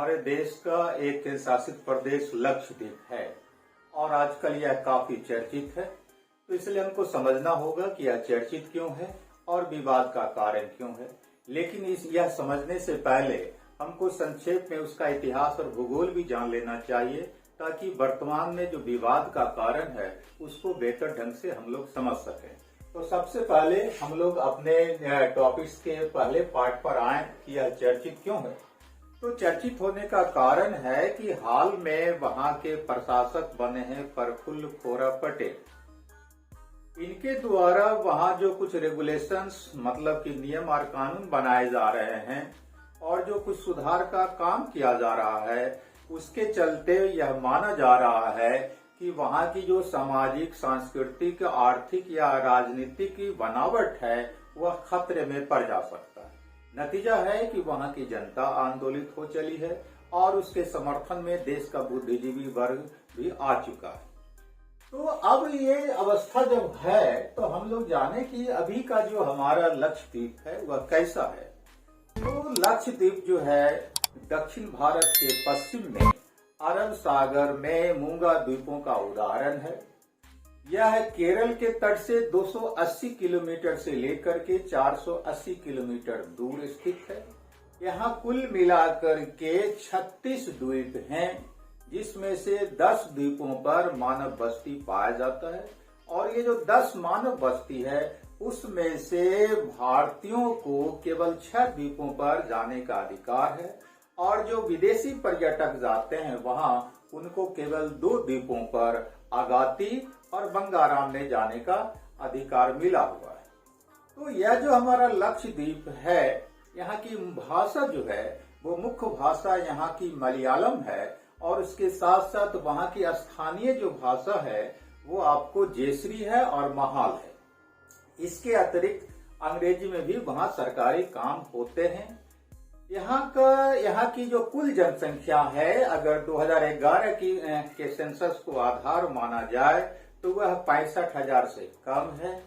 हमारे देश का एक केंद्र शासित प्रदेश लक्षद्वीप है और आजकल यह काफी चर्चित है। तो इसलिए हमको समझना होगा कि यह चर्चित क्यों है और विवाद का कारण क्यों है। लेकिन यह समझने से पहले हमको संक्षेप में उसका इतिहास और भूगोल भी जान लेना चाहिए, ताकि वर्तमान में जो विवाद का कारण है उसको बेहतर ढंग से हम लोग समझ सकें। तो सबसे पहले हम लोग अपने टॉपिक्स के पहले पार्ट पर आए कि यह चर्चित क्यों है। तो चर्चित होने का कारण है कि हाल में वहां के प्रशासक बने हैं प्रफुल्ल खोरा पटेल। इनके द्वारा वहां जो कुछ रेगुलेशंस मतलब कि नियम और कानून बनाए जा रहे हैं और जो कुछ सुधार का काम किया जा रहा है, उसके चलते यह माना जा रहा है कि वहां की जो सामाजिक, सांस्कृतिक, आर्थिक या राजनीतिक की बनावट है वह खतरे में पड़ जा सकता है। नतीजा है कि वहां की जनता आंदोलित हो चली है और उसके समर्थन में देश का बुद्धिजीवी वर्ग भी आ चुका है। तो अब ये अवस्था जब है तो हम लोग जाने कि अभी का जो हमारा लक्षद्वीप है वह कैसा है। तो लक्षद्वीप जो है दक्षिण भारत के पश्चिम में अरब सागर में मूंगा द्वीपों का उदाहरण है। यह केरल के तट से 280 किलोमीटर से लेकर के 480 किलोमीटर दूर स्थित है। यहाँ कुल मिलाकर के 36 द्वीप हैं, जिसमें से 10 द्वीपों पर मानव बस्ती पाया जाता है। और ये जो 10 मानव बस्ती है उसमें से भारतीयों को केवल 6 द्वीपों पर जाने का अधिकार है और जो विदेशी पर्यटक जाते हैं वहां उनको केवल 2 द्वीपों पर आगाती और बंगाराम में जाने का अधिकार मिला हुआ है। तो यह जो हमारा लक्षद्वीप है, यहाँ की भाषा जो है वो मुख्य भाषा यहाँ की मलयालम है और उसके साथ साथ वहाँ की स्थानीय जो भाषा है वो आपको जेसरी है और महाल है। इसके अतिरिक्त अंग्रेजी में भी वहाँ सरकारी काम होते हैं। यहाँ की जो कुल जनसंख्या है, अगर 2011 के सेंसस को आधार माना जाए तो वह 65,000 से कम है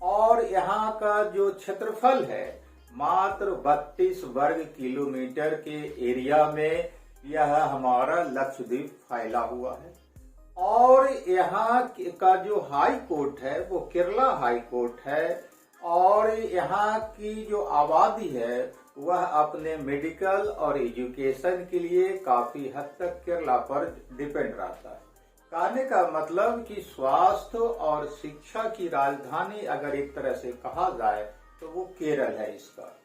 और यहाँ का जो क्षेत्रफल है मात्र 32 वर्ग किलोमीटर के एरिया में यह हमारा लक्षद्वीप फैला हुआ है। और यहाँ का जो हाई कोर्ट है वो केरला हाई कोर्ट है और यहाँ की जो आबादी है वह अपने मेडिकल और एजुकेशन के लिए काफी हद तक केरला पर डिपेंड रहता है। कहने का मतलब कि स्वास्थ्य और शिक्षा की राजधानी अगर एक तरह से कहा जाए तो वो केरल है इसका।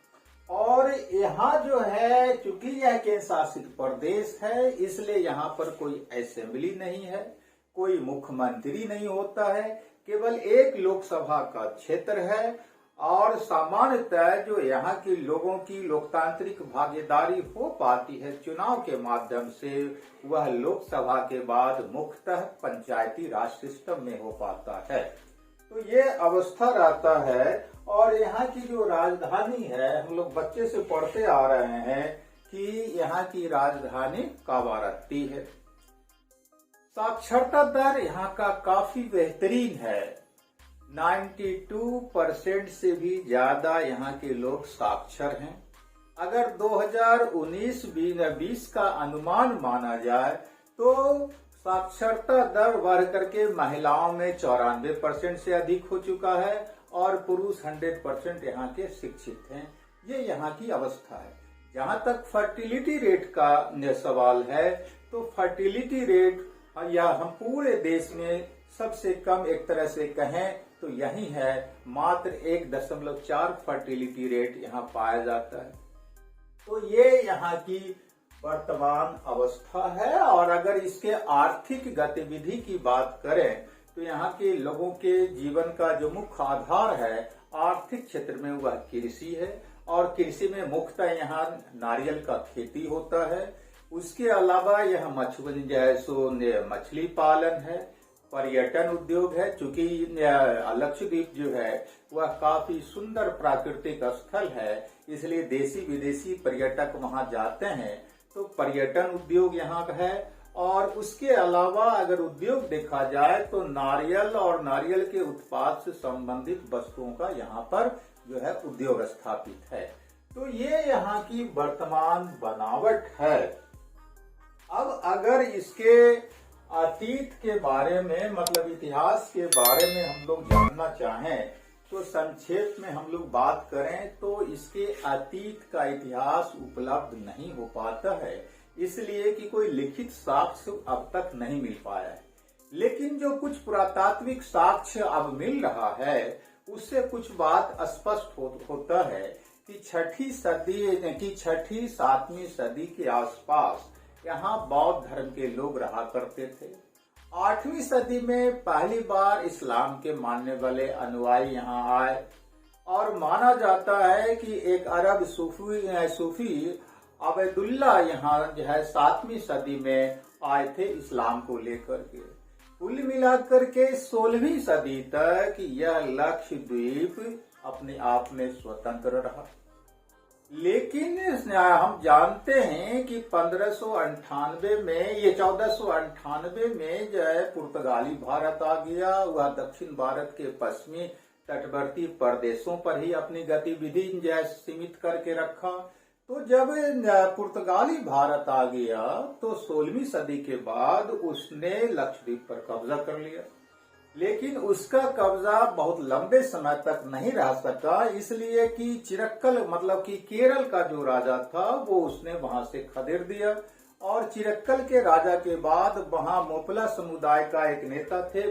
और यहाँ जो है चूंकि यह केंद्र शासित प्रदेश है इसलिए यहाँ पर कोई असेंबली नहीं है, कोई मुख्यमंत्री नहीं होता है, केवल एक लोकसभा का क्षेत्र है और सामान्यतः जो यहाँ के लोगों की लोकतांत्रिक भागीदारी हो पाती है चुनाव के माध्यम से, वह लोकसभा के बाद मुख्यतः पंचायती राज सिस्टम में हो पाता है। तो ये अवस्था रहता है। और यहाँ की जो राजधानी है, हम लोग बच्चे से पढ़ते आ रहे हैं कि यहाँ की राजधानी कावारत्ती है। साक्षरता दर यहाँ का काफी बेहतरीन है, 92% से भी ज्यादा यहाँ के लोग साक्षर हैं। अगर 2019-20 का अनुमान माना जाए तो साक्षरता दर बढ़ करके महिलाओं में 94% से अधिक हो चुका है और पुरुष 100% यहाँ के शिक्षित हैं। ये यहाँ की अवस्था है। जहाँ तक फर्टिलिटी रेट का सवाल है तो फर्टिलिटी रेट या हम पूरे देश में सबसे कम एक तरह से कहें तो यही है, मात्र 1.4 फर्टिलिटी रेट यहाँ पाया जाता है। तो ये यहाँ की वर्तमान अवस्था है। और अगर इसके आर्थिक गतिविधि की बात करें तो यहाँ के लोगों के जीवन का जो मुख्य आधार है आर्थिक क्षेत्र में वह कृषि है और कृषि में मुख्यतः यहाँ नारियल का खेती होता है। उसके अलावा यह मछली पालन है, पर्यटन उद्योग है। चूंकि लक्षद्वीप जो है वह काफी सुंदर प्राकृतिक स्थल है इसलिए देशी विदेशी पर्यटक वहां जाते हैं, तो पर्यटन उद्योग यहाँ है। और उसके अलावा अगर उद्योग देखा जाए तो नारियल और नारियल के उत्पाद से संबंधित वस्तुओं का यहाँ पर जो है उद्योग स्थापित है। तो ये यहाँ की वर्तमान बनावट है। अब अगर इसके अतीत के बारे में मतलब इतिहास के बारे में हम लोग जानना चाहें तो संक्षेप में हम लोग बात करें तो इसके अतीत का इतिहास उपलब्ध नहीं हो पाता है, इसलिए कि कोई लिखित साक्ष्य अब तक नहीं मिल पाया है। लेकिन जो कुछ पुरातात्विक साक्ष्य अब मिल रहा है उससे कुछ बात स्पष्ट होता है कि छठी सातवीं सदी के आसपास यहाँ बौद्ध धर्म के लोग रहा करते थे। 8वीं सदी में पहली बार इस्लाम के मानने वाले अनुयायी यहाँ आए और माना जाता है कि एक अरब सूफी अबैदुल्ला यहाँ जो है 7वीं सदी में आए थे इस्लाम को लेकर के। कुल मिलाकर के 16वीं सदी तक यह लक्षद्वीप अपने आप में स्वतंत्र रहा। लेकिन हम जानते हैं कि 1498 में जो है पुर्तगाली भारत आ गया। वह दक्षिण भारत के पश्चिमी तटवर्ती प्रदेशों पर ही अपनी गतिविधि जो है सीमित करके रखा। तो जब पुर्तगाली भारत आ गया तो 16वीं सदी के बाद उसने लक्षद्वीप पर कब्जा कर लिया। लेकिन उसका कब्जा बहुत लंबे समय तक नहीं रह सका, इसलिए कि चिरक्कल मतलब कि केरल का जो राजा था वो उसने वहां से खदेड़ दिया। और चिरक्कल के राजा के बाद वहां मोपला समुदाय का एक नेता थे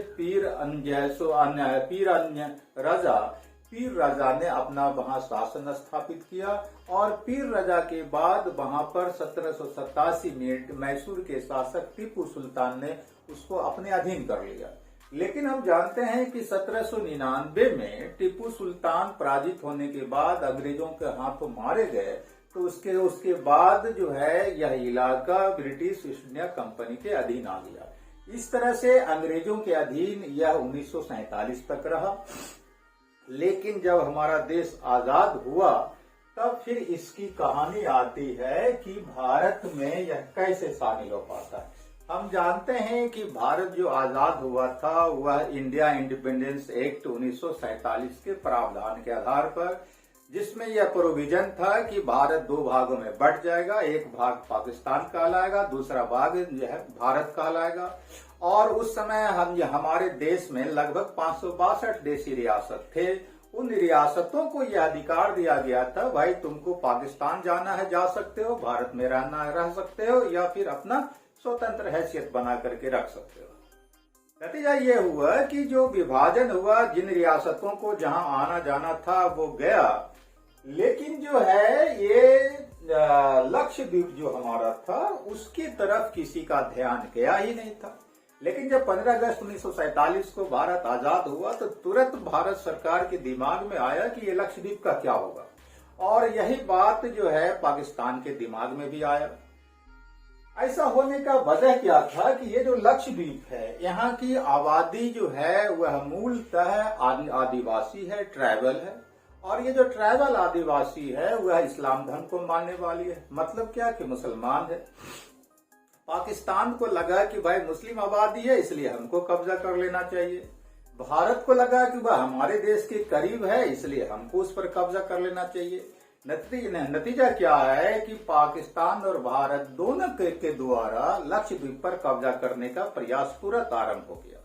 पीर राजा ने अपना वहां शासन स्थापित किया। और पीर राजा के बाद वहां पर 1787 में मैसूर के शासक टीपू सुल्तान ने उसको अपने अधीन कर लिया। लेकिन हम जानते हैं कि 1799 में टीपू सुल्तान पराजित होने के बाद अंग्रेजों के हाथों मारे गए। तो उसके बाद जो है यह इलाका ब्रिटिश ईस्ट इंडिया कंपनी के अधीन आ गया। इस तरह से अंग्रेजों के अधीन यह 1947 तक रहा। लेकिन जब हमारा देश आजाद हुआ तब फिर इसकी कहानी आती है कि भारत में यह कैसे शामिल हो पाता है। हम जानते हैं कि भारत जो आजाद हुआ था वह इंडिया इंडिपेंडेंस एक्ट 1947 के प्रावधान के आधार पर, जिसमें यह प्रोविजन था कि भारत 2 भागों में बंट जाएगा। एक भाग पाकिस्तान कहलाएगा, दूसरा भाग जो है भारत कहलाएगा। और उस समय हमारे देश में लगभग 562 देशी रियासत थे। उन रियासतों को यह अधिकार दिया गया था, भाई तुमको पाकिस्तान जाना है जा सकते हो, भारत में रहना है रह सकते हो, या फिर अपना स्वतंत्र हैसियत बना करके रख सकते हो। नतीजा ये हुआ कि जो विभाजन हुआ, जिन रियासतों को जहां आना जाना था वो गया। लेकिन जो है ये लक्षद्वीप जो हमारा था उसकी तरफ किसी का ध्यान गया ही नहीं था। लेकिन जब 15 अगस्त 1947 को भारत आजाद हुआ तो तुरंत भारत सरकार के दिमाग में आया कि ये लक्षद्वीप का क्या होगा। और यही बात जो है पाकिस्तान के दिमाग में भी आया। ऐसा होने का वजह क्या था कि ये जो लक्षद्वीप है यहाँ की आबादी जो है वह मूलतः आदिवासी है, ट्राइबल है। और ये जो ट्राइबल आदिवासी है वह इस्लाम धर्म को मानने वाली है। मतलब क्या कि मुसलमान है। पाकिस्तान को लगा कि भाई मुस्लिम आबादी है इसलिए हमको कब्जा कर लेना चाहिए। भारत को लगा कि वह हमारे देश के करीब है इसलिए हमको उस पर कब्जा कर लेना चाहिए। नतीजा क्या है कि पाकिस्तान और भारत दोनों के द्वारा लक्षद्वीप पर कब्जा करने का प्रयास तुरंत आरंभ हो गया।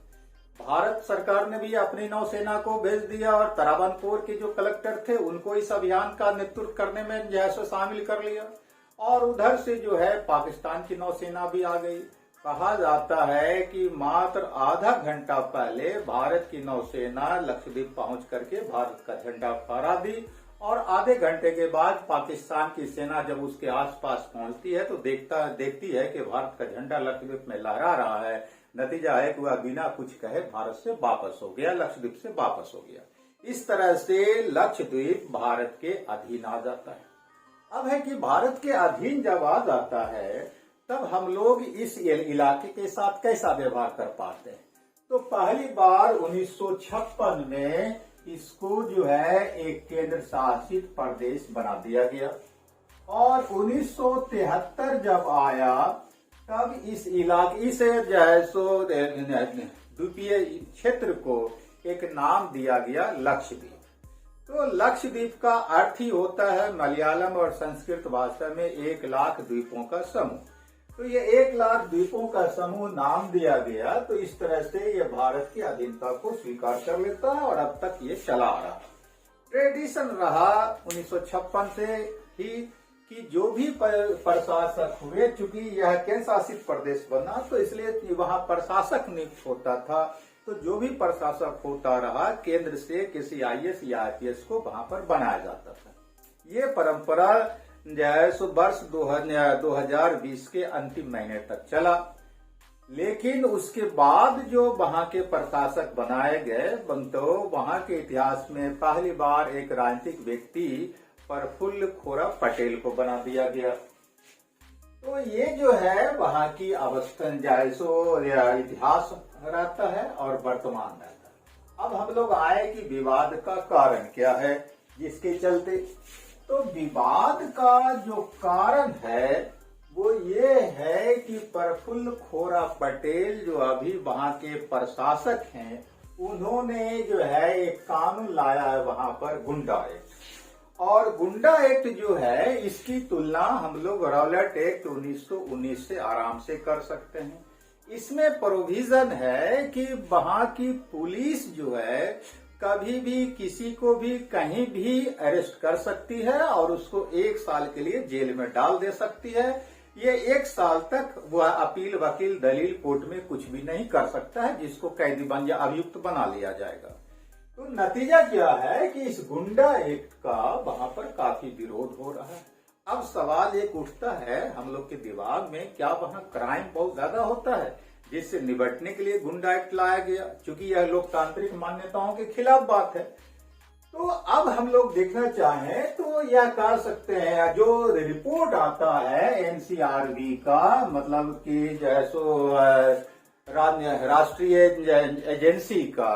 भारत सरकार ने भी अपनी नौसेना को भेज दिया और तरावनकोर के जो कलेक्टर थे उनको इस अभियान का नेतृत्व करने में जैसे शामिल कर लिया। और उधर से जो है पाकिस्तान की नौसेना भी आ गई। कहा जाता है कि मात्र आधा घंटा पहले भारत की नौसेना लक्षद्वीप पहुंच करके भारत का झंडा फहरा दी। और आधे घंटे के बाद पाकिस्तान की सेना जब उसके आसपास पहुंचती है तो देखती है कि भारत का झंडा लक्षद्वीप में लहरा रहा है। नतीजा है कि वह बिना कुछ कहे भारत से वापस हो गया, लक्षद्वीप से वापस हो गया। इस तरह से लक्षद्वीप भारत के अधीन आ जाता है। अब है कि भारत के अधीन जब आ जाता है तब हम लोग इस इलाके के साथ कैसा व्यवहार कर पाते हैं। तो पहली बार 1956 में इसको जो है एक केंद्र शासित प्रदेश बना दिया गया। और 1973 जब आया तब इस इलाके से जो है सो द्वीपीय क्षेत्र को एक नाम दिया गया लक्षद्वीप। तो लक्षद्वीप का अर्थ ही होता है मलयालम और संस्कृत भाषा में 1 लाख द्वीपों का समूह। तो ये 1,00,000 द्वीपों का समूह नाम दिया गया। तो इस तरह से ये भारत की अधीनता को स्वीकार कर लेता है और अब तक ये चला आ रहा। ट्रेडिशन रहा 1956 से ही कि जो भी प्रशासक हुए, चूंकि यह केंद्र शासित प्रदेश बना तो इसलिए वहां प्रशासक नियुक्त होता था। तो जो भी प्रशासक होता रहा केंद्र से किसी IAS या IPS को वहां पर बनाया जाता था। ये परंपरा वर्ष 2020 के अंतिम महीने तक चला। लेकिन उसके बाद जो वहां के प्रशासक बनाए गए तो वहां के इतिहास में पहली बार एक राजनीतिक व्यक्ति प्रफुल्ल खोरा पटेल को बना दिया गया। तो ये जो है वहां की अवस्था इतिहास रहता है और वर्तमान रहता है। अब हम लोग आए कि विवाद का कारण क्या है जिसके चलते। तो विवाद का जो कारण है वो ये है कि प्रफुल्ल खोरा पटेल जो अभी वहां के प्रशासक हैं, उन्होंने जो है एक कानून लाया है वहां पर, गुंडा एक्ट। और गुंडा एक्ट जो है इसकी तुलना हम लोग रॉलेट एक्ट 1919 से आराम से कर सकते हैं। इसमें प्रोविजन है कि वहां की पुलिस जो है कभी भी किसी को भी कहीं भी अरेस्ट कर सकती है और उसको 1 साल के लिए जेल में डाल दे सकती है। ये 1 साल तक वह अपील वकील दलील कोर्ट में कुछ भी नहीं कर सकता है, जिसको कैदी बन या अभियुक्त बना लिया जाएगा। तो नतीजा क्या है कि इस गुंडा एक्ट का वहां पर काफी विरोध हो रहा है। अब सवाल एक उठता है हम लोग के दिमाग में, क्या वहां क्राइम बहुत ज्यादा होता है जिससे निपटने के लिए गुंडा एक्ट लाया गया, क्योंकि यह लोकतांत्रिक मान्यताओं के खिलाफ बात है। तो अब हम लोग देखना चाहें तो यह कह सकते हैं, जो रिपोर्ट आता है NCRB का, मतलब कि जैसो राष्ट्रीय एजेंसी का,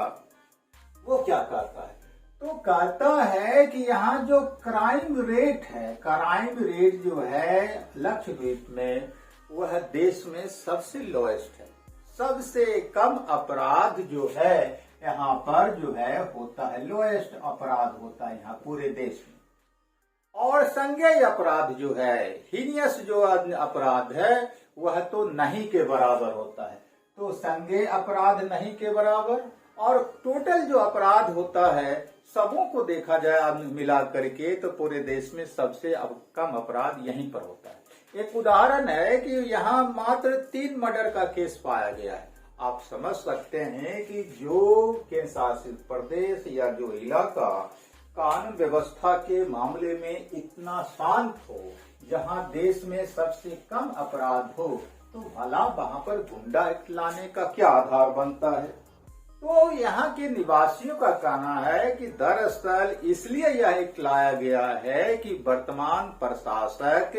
वो क्या कहता है? तो कहता है कि यहाँ जो क्राइम रेट है, क्राइम रेट जो है लक्षद्वीप में, वह देश में सबसे लोएस्ट है। सबसे कम अपराध जो है यहाँ पर जो है होता है, लोएस्ट अपराध होता है यहाँ पूरे देश में। और संज्ञेय अपराध जो है, हीनियस जो अपराध है, वह तो नहीं के बराबर होता है। तो संज्ञेय अपराध नहीं के बराबर, और टोटल जो अपराध होता है सबों को देखा जाए मिला करके तो पूरे देश में सबसे कम अपराध यहीं पर होता है। एक उदाहरण है कि यहाँ मात्र 3 मर्डर का केस पाया गया है। आप समझ सकते हैं कि जो केंद्र शासित प्रदेश या जो इलाका कानून व्यवस्था के मामले में इतना शांत हो, जहाँ देश में सबसे कम अपराध हो, तो भला वहां पर गुंडा एक्ट लाने का क्या आधार बनता है? तो यहाँ के निवासियों का कहना है कि दरअसल इसलिए यह एक्ट लाया गया है कि वर्तमान प्रशासक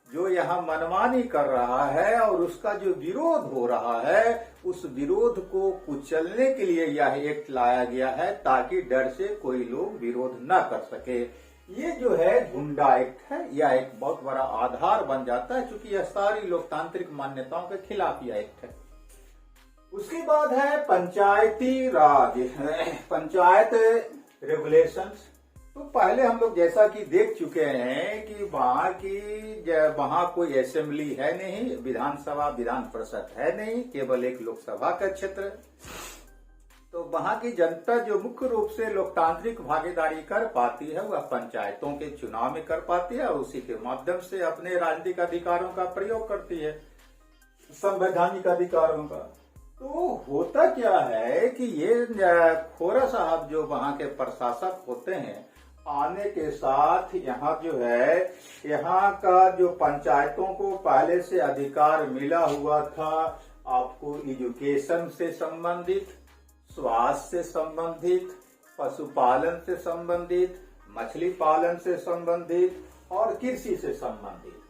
जो यहाँ मनमानी कर रहा है और उसका जो विरोध हो रहा है, उस विरोध को कुचलने के लिए यह एक्ट लाया गया है, ताकि डर से कोई लोग विरोध न कर सके। ये जो है गुंडा एक्ट है, यह एक बहुत बड़ा आधार बन जाता है, क्योंकि यह सारी लोकतांत्रिक मान्यताओं के खिलाफ यह एक्ट है। उसके बाद है पंचायती राज, पंचायत रेगुलेशंस। तो पहले हम लोग जैसा कि देख चुके हैं कि वहां कोई असेंबली है नहीं, विधानसभा विधान परिषद है नहीं, केवल एक लोकसभा का क्षेत्र। तो वहां की जनता जो मुख्य रूप से लोकतांत्रिक भागीदारी कर पाती है, वह पंचायतों के चुनाव में कर पाती है और उसी के माध्यम से अपने राजनीतिक अधिकारों का प्रयोग करती है, संवैधानिक अधिकारों का। तो होता क्या है कि ये खोरा साहब जो वहां के प्रशासक होते हैं, आने के साथ यहाँ जो है, यहाँ का जो पंचायतों को पहले से अधिकार मिला हुआ था, आपको एजुकेशन से संबंधित, स्वास्थ्य से संबंधित, पशुपालन से संबंधित, मछली पालन से संबंधित और कृषि से संबंधित।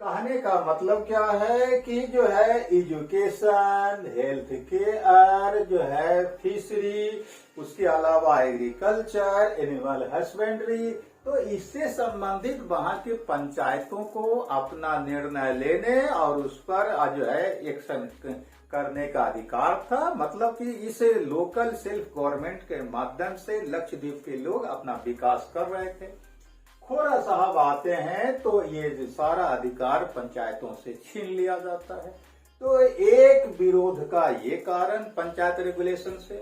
कहने का मतलब क्या है कि जो है एजुकेशन, हेल्थ केयर, जो है फिशरी, उसके अलावा एग्रीकल्चर, एनिमल हस्बेंड्री, तो इससे संबंधित वहां के पंचायतों को अपना निर्णय लेने और उस पर जो है एक्शन करने का अधिकार था। मतलब कि इस लोकल सेल्फ गवर्नमेंट के माध्यम से लक्षद्वीप के लोग अपना विकास कर रहे थे। खोरा साहब आते हैं तो ये सारा अधिकार पंचायतों से छीन लिया जाता है। तो एक विरोध का ये कारण पंचायत रेगुलेशन से।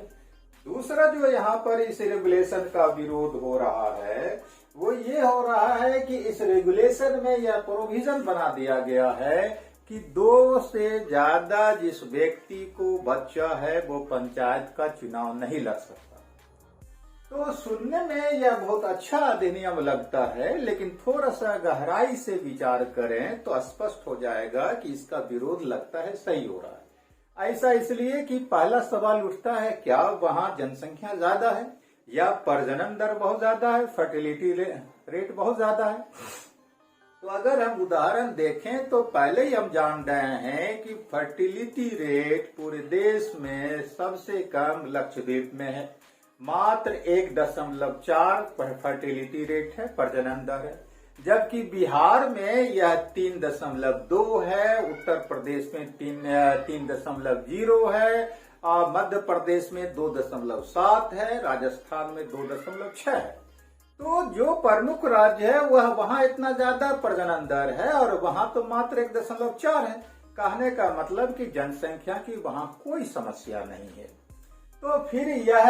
दूसरा जो यहाँ पर इस रेगुलेशन का विरोध हो रहा है वो ये हो रहा है कि इस रेगुलेशन में यह प्रोविजन बना दिया गया है कि 2 से ज्यादा जिस व्यक्ति को बच्चा है वो पंचायत का चुनाव नहीं लड़ सकता। तो सुनने में यह बहुत अच्छा अधिनियम लगता है, लेकिन थोड़ा सा गहराई से विचार करें तो स्पष्ट हो जाएगा कि इसका विरोध लगता है सही हो रहा है। ऐसा इसलिए कि पहला सवाल उठता है, क्या वहां जनसंख्या ज्यादा है या प्रजनन दर बहुत ज्यादा है, फर्टिलिटी रेट बहुत ज्यादा है। तो अगर हम उदाहरण देखें तो पहले ही हम जान रहे हैं कि फर्टिलिटी रेट पूरे देश में सबसे कम लक्षद्वीप में है। मात्र 1.4 फर्टिलिटी रेट है, प्रजनन दर है, जबकि बिहार में यह 3.2 है, उत्तर प्रदेश में 3.0 है, मध्य प्रदेश में 2.7 है, राजस्थान में 2.6 है। तो जो प्रमुख राज्य है वह वहां इतना ज्यादा प्रजनन दर है और वहां तो मात्र 1.4 है। कहने का मतलब कि जनसंख्या की वहां कोई समस्या नहीं है। तो फिर यह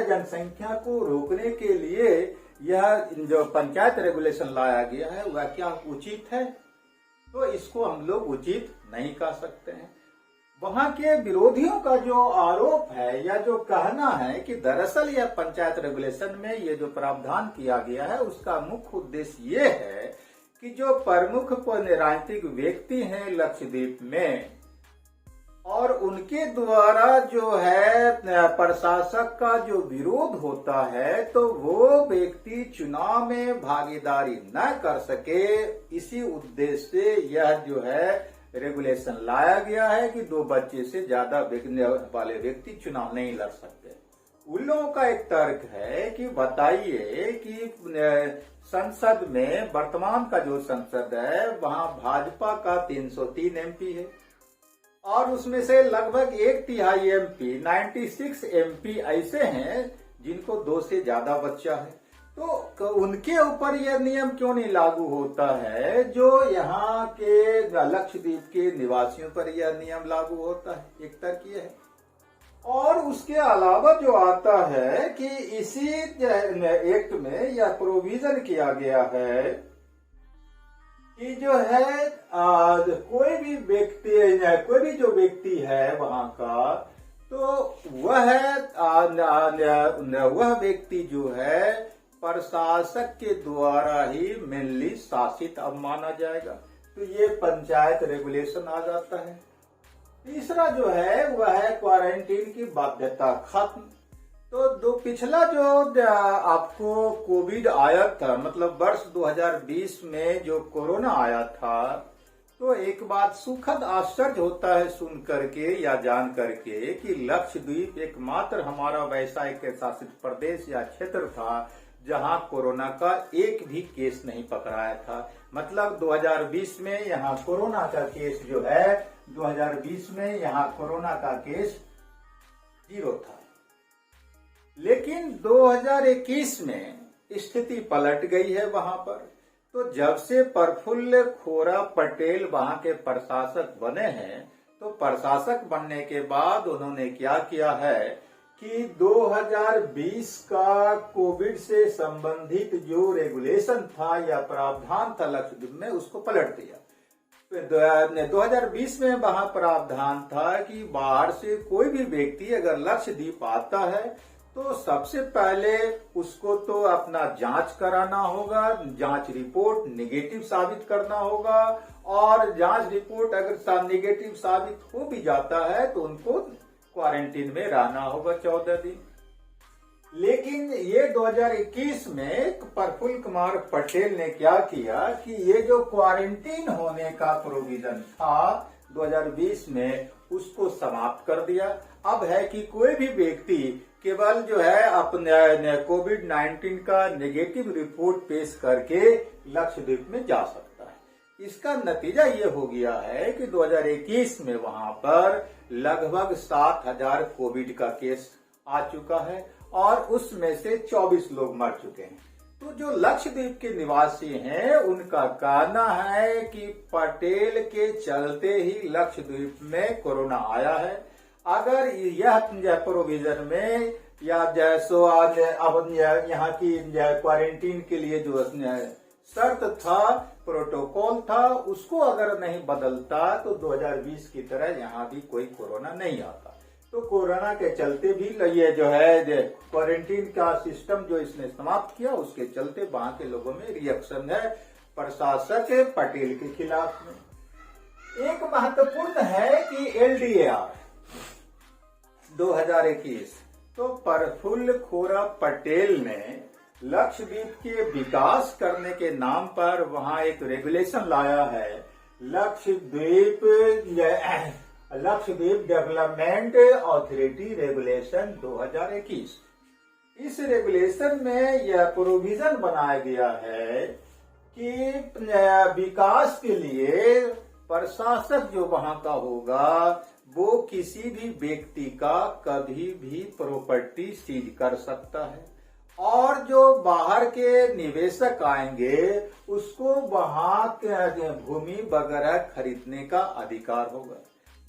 जनसंख्या को रोकने के लिए यह जो पंचायत रेगुलेशन लाया गया है वह क्या उचित है? तो इसको हम लोग उचित नहीं कह सकते हैं। वहां के विरोधियों का जो आरोप है या जो कहना है कि दरअसल यह पंचायत रेगुलेशन में ये जो प्रावधान किया गया है उसका मुख्य उद्देश्य ये है कि जो प्रमुख राजनीतिक व्यक्ति हैं लक्षद्वीप में और उनके द्वारा जो है प्रशासक का जो विरोध होता है तो वो व्यक्ति चुनाव में भागीदारी न कर सके, इसी उद्देश्य से यह जो है रेगुलेशन लाया गया है कि 2 बच्चे से ज्यादा वाले व्यक्ति चुनाव नहीं लड़ सकते। उन लोगों का एक तर्क है कि बताइए कि संसद में वर्तमान का जो संसद है वहां भाजपा का 303 एमपी है और उसमें से लगभग 1/3 एमपी 96 एमपी ऐसे हैं जिनको 2 से ज्यादा बच्चा है। तो उनके ऊपर यह नियम क्यों नहीं लागू होता है जो यहाँ के लक्षद्वीप के निवासियों पर यह नियम लागू होता है? एक तर्क यह है। और उसके अलावा जो आता है कि इसी एक्ट में यह प्रोविजन किया गया है कि जो है कोई भी जो व्यक्ति है वहां का तो वह व्यक्ति जो है प्रशासक के द्वारा ही मेनली शासित अब माना जाएगा। तो ये पंचायत रेगुलेशन आ जाता है। तीसरा जो है वह है क्वारंटीन की बाध्यता खत्म। तो पिछला जो आपको कोविड आया था, मतलब वर्ष 2020 में जो कोरोना आया था, तो एक बात सुखद आश्चर्य होता है सुन करके या जान करके कि लक्षद्वीप एकमात्र हमारा वैश्विक शासित प्रदेश या क्षेत्र था जहां कोरोना का एक भी केस नहीं पकड़ाया था। मतलब 2020 में यहाँ कोरोना का केस जो है 2020 में यहाँ कोरोना का केस 0 था। लेकिन 2021 में स्थिति पलट गई है वहां पर। तो जब से प्रफुल्ल खोरा पटेल वहां के प्रशासक बने हैं तो प्रशासक बनने के बाद उन्होंने क्या किया है कि 2020 का कोविड से संबंधित जो रेगुलेशन था या प्रावधान था लक्षद्वीप में उसको पलट दिया। 2020 में वहां प्रावधान था कि बाहर से कोई भी व्यक्ति अगर लक्षद्वीप आता है तो सबसे पहले उसको तो अपना जांच कराना होगा, जांच रिपोर्ट निगेटिव साबित करना होगा और जांच रिपोर्ट अगर निगेटिव साबित हो भी जाता है तो उनको क्वारंटीन में रहना होगा 14 दिन। लेकिन ये 2021 में प्रफुल्ल कुमार पटेल ने क्या किया कि ये जो क्वारंटीन होने का प्रोविजन था 2020 में उसको समाप्त कर दिया। अब है कि कोई भी व्यक्ति केवल जो है अपने कोविड-19 का नेगेटिव रिपोर्ट पेश करके लक्षद्वीप में जा सकता है। इसका नतीजा ये हो गया है कि 2021 में वहां पर लगभग 7,000 कोविड का केस आ चुका है और उसमें से 24 लोग मर चुके हैं। तो जो लक्षद्वीप के निवासी हैं उनका कहना है कि पटेल के चलते ही लक्षद्वीप में कोरोना आया है। अगर यह प्रोविजन में या जैसो आज अब यहाँ की क्वारंटीन के लिए जो शर्त था, प्रोटोकॉल था, उसको अगर नहीं बदलता तो 2020 की तरह यहाँ भी कोई कोरोना नहीं आता। तो कोरोना के चलते भी ये जो है क्वारंटीन का सिस्टम जो इसने समाप्त किया, उसके चलते वहां के लोगों में रिएक्शन है प्रशासक पटेल के खिलाफ में। एक महत्वपूर्ण है कि LDAR 2021, तो प्रफुल्ल खोरा पटेल ने लक्षद्वीप के विकास करने के नाम पर वहां एक रेगुलेशन लाया है, लक्षद्वीप डेवलपमेंट अथॉरिटी रेगुलेशन 2021। इस रेगुलेशन में यह प्रोविजन बनाया गया है कि विकास के लिए प्रशासक जो वहां का होगा वो किसी भी व्यक्ति का कभी भी प्रॉपर्टी सीज कर सकता है, और जो बाहर के निवेशक आएंगे उसको वहां के भूमि वगैरह खरीदने का अधिकार होगा।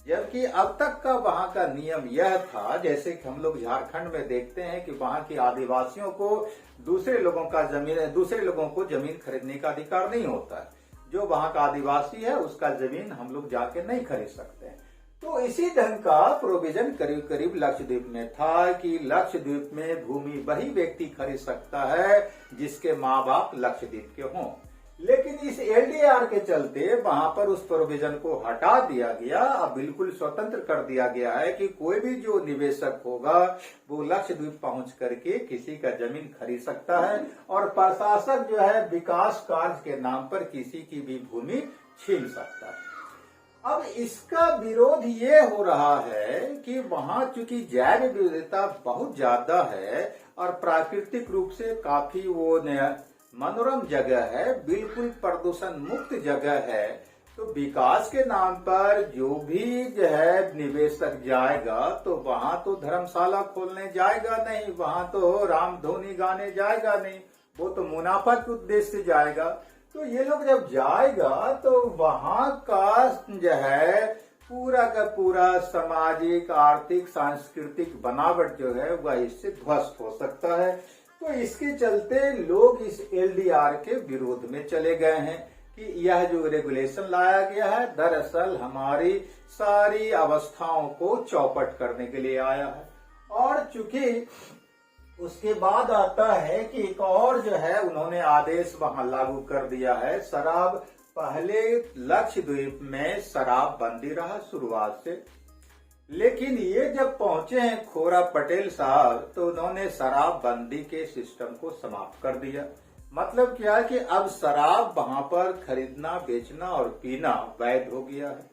जबकि अब तक का वहां का नियम यह था, जैसे कि हम लोग झारखंड में देखते हैं कि वहां के आदिवासियों को दूसरे लोगों को जमीन खरीदने का अधिकार नहीं होता है। जो वहां का आदिवासी है उसका जमीन हम लोग जाके नहीं खरीद सकते हैं। तो इसी ढंग का प्रोविजन करीब करीब लक्षद्वीप में था कि लक्षद्वीप में भूमि वही व्यक्ति खरीद सकता है जिसके माँ बाप लक्षद्वीप के हों। लेकिन इस LDAR के चलते वहां पर उस प्रोविजन को हटा दिया गया, अब बिल्कुल स्वतंत्र कर दिया गया है कि कोई भी जो निवेशक होगा वो लक्षद्वीप पहुंच करके किसी का जमीन खरीद सकता है, और प्रशासक जो है विकास कार्य के नाम पर किसी की भी भूमि छीन सकता है। अब इसका विरोध ये हो रहा है कि वहां चूंकि जैव विविधता बहुत ज्यादा है और प्राकृतिक रूप से काफी वो मनोरम जगह है, बिल्कुल प्रदूषण मुक्त जगह है, तो विकास के नाम पर जो भी जो है निवेशक जाएगा तो वहां तो धर्मशाला खोलने जाएगा नहीं, वहां तो रामधुनी गाने जाएगा नहीं, वो तो मुनाफा के उद्देश्य से जाएगा। तो ये लोग जब जाएगा तो वहां का जो है पूरा का पूरा सामाजिक, आर्थिक, सांस्कृतिक बनावट जो है वह इससे ध्वस्त हो सकता है। तो इसके चलते लोग इस LDAR के विरोध में चले गए हैं कि यह जो रेगुलेशन लाया गया है दरअसल हमारी सारी अवस्थाओं को चौपट करने के लिए आया है। और चूंकि उसके बाद आता है कि एक और जो है उन्होंने आदेश वहां लागू कर दिया है, शराब पहले लक्षद्वीप में शराब बंदी रहा शुरुआत से, लेकिन ये जब पहुंचे हैं खोरा पटेल साहब तो उन्होंने शराब बंदी के सिस्टम को समाप्त कर दिया। मतलब क्या कि अब शराब वहां पर खरीदना, बेचना और पीना वैध हो गया है।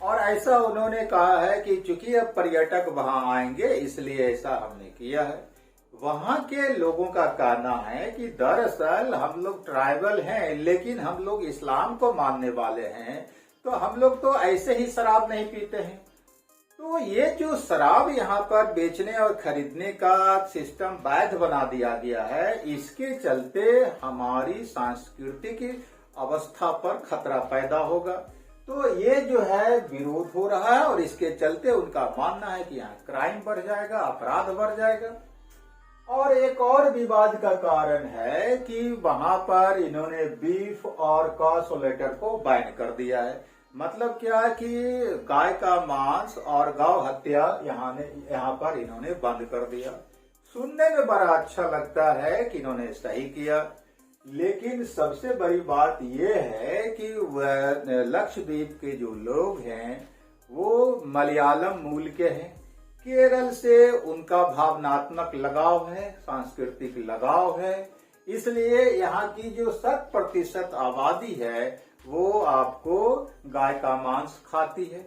और ऐसा उन्होंने कहा है कि चूंकि अब पर्यटक वहां आएंगे इसलिए ऐसा हमने किया है। वहां के लोगों का कहना है कि दरअसल हम लोग ट्राइबल हैं लेकिन हम लोग इस्लाम को मानने वाले हैं, तो हम लोग तो ऐसे ही शराब नहीं पीते हैं। तो ये जो शराब यहाँ पर बेचने और खरीदने का सिस्टम वैध बना दिया गया है, इसके चलते हमारी सांस्कृतिक अवस्था पर खतरा पैदा होगा। तो ये जो है विरोध हो रहा है और इसके चलते उनका मानना है कि यहाँ क्राइम बढ़ जाएगा, अपराध बढ़ जाएगा। और एक और विवाद का कारण है कि वहां पर इन्होंने बीफ और कॉसोलेटर को बैन कर दिया है। मतलब क्या कि गाय का मांस और गौ हत्या यहाँ पर इन्होंने बंद कर दिया। सुनने में बड़ा अच्छा लगता है कि इन्होंने सही किया, लेकिन सबसे बड़ी बात यह है कि लक्षद्वीप के जो लोग हैं वो मलयालम मूल के हैं, केरल से उनका भावनात्मक लगाव है, सांस्कृतिक लगाव है, इसलिए यहाँ की जो 100% आबादी है वो आपको गाय का मांस खाती है।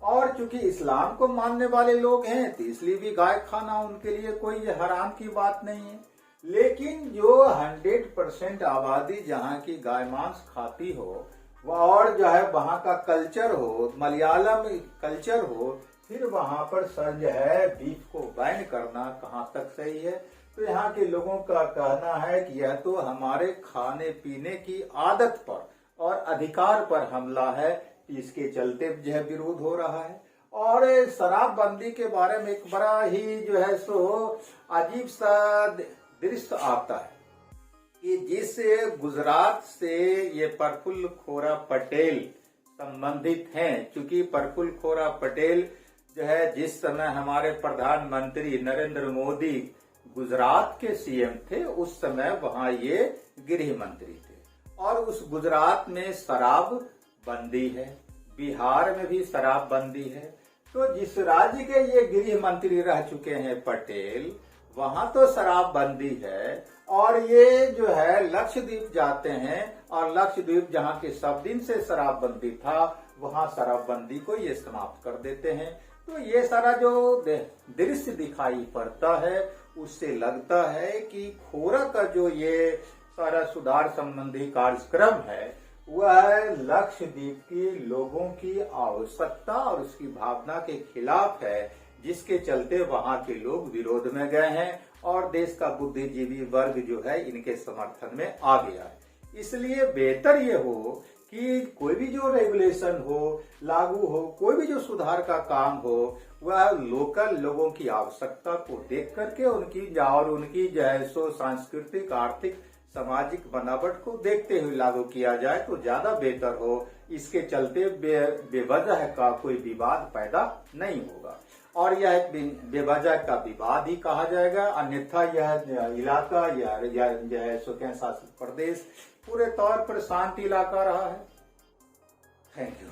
और चूंकि इस्लाम को मानने वाले लोग हैं तो इसलिए भी गाय खाना उनके लिए कोई हराम की बात नहीं है। लेकिन जो 100% आबादी जहाँ की गाय मांस खाती हो और जो है वहाँ का कल्चर हो, मलयालम कल्चर हो, फिर वहां पर सर जो है बीफ को बैन करना कहाँ तक सही है। तो यहाँ के लोगों का कहना है कि यह तो हमारे खाने पीने की आदत पर और अधिकार पर हमला है, इसके चलते जो है विरोध हो रहा है। और शराबबंदी के बारे में एक बड़ा ही जो है सो अजीब सा दृश्य आता है कि जिस गुजरात से ये प्रफुल्ल खोरा पटेल संबंधित हैं, क्योंकि प्रफुल्ल खोरा पटेल जो है जिस समय हमारे प्रधानमंत्री नरेंद्र मोदी गुजरात के सीएम थे, उस समय वहां ये गृह मंत्री थे। और उस गुजरात में शराब बंदी है, बिहार में भी शराब बंदी है। तो जिस राज्य के ये गृह मंत्री रह चुके हैं पटेल, वहां तो शराब बंदी है, और ये जो है लक्षद्वीप जाते हैं, और लक्षद्वीप जहाँ के सब दिन से शराबबंदी था, वहां शराबबंदी को ये समाप्त कर देते हैं। तो ये सारा जो दृश्य दिखाई पड़ता है, उससे लगता है कि खोरा का जो ये सारा सुधार संबंधी कार्यक्रम है, वह लक्षद्वीप के लोगों की आवश्यकता और उसकी भावना के खिलाफ है, जिसके चलते वहां के लोग विरोध में गए हैं और देश का बुद्धिजीवी वर्ग जो है इनके समर्थन में आ गया है। इसलिए बेहतर ये हो कि कोई भी जो रेगुलेशन हो, लागू हो, कोई भी जो सुधार का काम हो, वह लोकल लोगों की आवश्यकता को देख करके उनकी जो है सो सांस्कृतिक, आर्थिक, सामाजिक बनावट को देखते हुए लागू किया जाए तो ज्यादा बेहतर हो। इसके चलते बेवजह का कोई विवाद पैदा नहीं होगा, और यह बेवजह का विवाद ही कहा जाएगा, अन्यथा यह इलाका या जो है स्वयं शासित प्रदेश पूरे तौर पर शांत इलाका रहा है। Thank you.